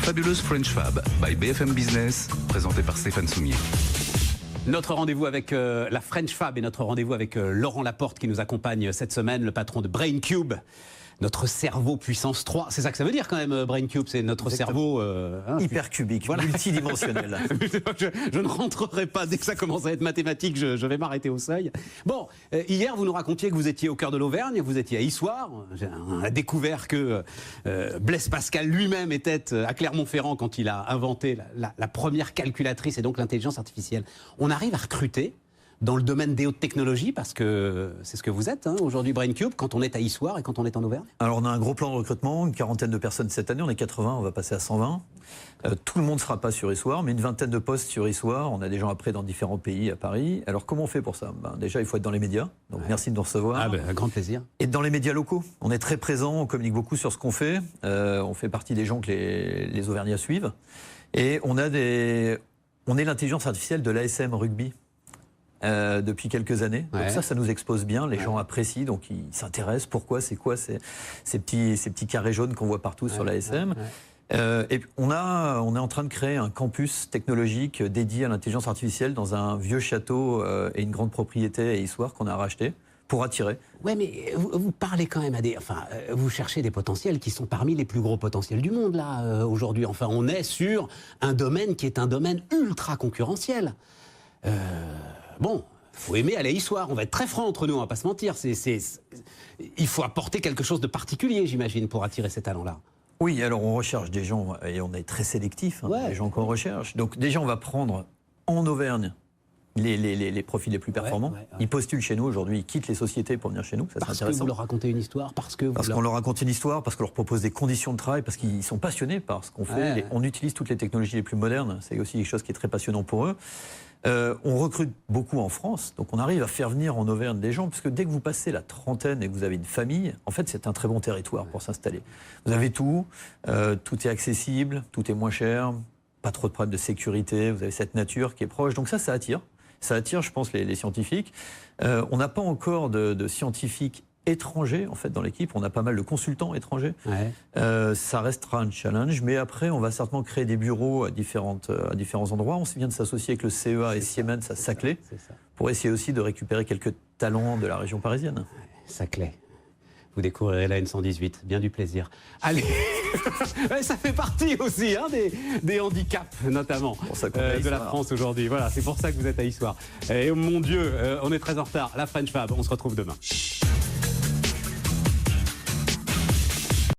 fabuleuse French Fab by BFM Business, présentée par Stéphane Soumier. Notre rendez-vous avec la French Fab et notre rendez-vous avec Laurent Laporte qui nous accompagne cette semaine, le patron de BrainCube. Notre cerveau puissance 3, c'est ça que ça veut dire quand même, BrainCube, c'est notre cerveau... hypercubique, voilà. Multidimensionnel. je ne rentrerai pas, dès que ça commence à être mathématique, je vais m'arrêter au seuil. Bon, hier vous nous racontiez que vous étiez au cœur de l'Auvergne, vous étiez à Issoire. On a découvert que Blaise Pascal lui-même était à Clermont-Ferrand quand il a inventé la première calculatrice et donc l'intelligence artificielle. On arrive à recruter dans le domaine des hautes technologies, parce que c'est ce que vous êtes aujourd'hui, BrainCube, quand on est à Issoire et quand on est en Auvergne? Alors on a un gros plan de recrutement, une quarantaine de personnes cette année, on est 80, on va passer à 120. Tout le monde ne sera pas sur Issoire, mais une vingtaine de postes sur Issoire. On a des gens après dans différents pays, à Paris. Alors comment on fait pour ça? Déjà, il faut être dans les médias, donc merci de nous recevoir. Un grand plaisir. Et dans les médias locaux, on est très présent, on communique beaucoup sur ce qu'on fait. On fait partie des gens que les Auvergnats suivent. Et on est l'intelligence artificielle de l'ASM Rugby. Depuis quelques années. Donc ça nous expose bien, les gens apprécient, donc ils s'intéressent. Pourquoi, c'est quoi ces petits carrés jaunes qu'on voit partout sur l'ASM. Et on est en train de créer un campus technologique dédié à l'intelligence artificielle dans un vieux château et une grande propriété à Issoire qu'on a racheté pour attirer. Ouais, mais vous parlez quand même à des... Enfin, vous cherchez des potentiels qui sont parmi les plus gros potentiels du monde, là, aujourd'hui. Enfin, on est sur un domaine qui est un domaine ultra concurrentiel. Bon, il faut aimer aller à Issoire, on va être très franc entre nous, on va pas se mentir. Il faut apporter quelque chose de particulier, j'imagine, pour attirer ces talents-là. Oui, alors on recherche des gens, et on est très sélectif, les gens qu'on recherche. Donc déjà, on va prendre en Auvergne les profils les plus performants. Ils postulent chez nous aujourd'hui, ils quittent les sociétés pour venir chez nous. Parce que vous leur racontez une histoire, parce qu'on leur raconte une histoire, parce qu'on leur propose des conditions de travail, parce qu'ils sont passionnés par ce qu'on fait. On utilise toutes les technologies les plus modernes, c'est aussi quelque chose qui est très passionnant pour eux. On recrute beaucoup en France, donc on arrive à faire venir en Auvergne des gens, parce que dès que vous passez la trentaine et que vous avez une famille, en fait c'est un très bon territoire pour s'installer. Vous avez tout, tout est accessible, tout est moins cher, pas trop de problèmes de sécurité, vous avez cette nature qui est proche, donc ça attire. Ça attire, je pense, les scientifiques. On n'a pas encore de scientifiques étrangers, en fait, dans l'équipe. On a pas mal de consultants étrangers. Ça restera un challenge, mais après, on va certainement créer des bureaux à différents endroits. On vient de s'associer avec le CEA et Siemens à Saclay pour essayer aussi de récupérer quelques talents de la région parisienne. Saclay. Vous découvrirez la N118, bien du plaisir. Allez, ça fait partie aussi des handicaps, notamment, de la France aujourd'hui. Voilà, c'est pour ça que vous êtes à Issoire. Et mon Dieu, on est très en retard. La French Fab, on se retrouve demain.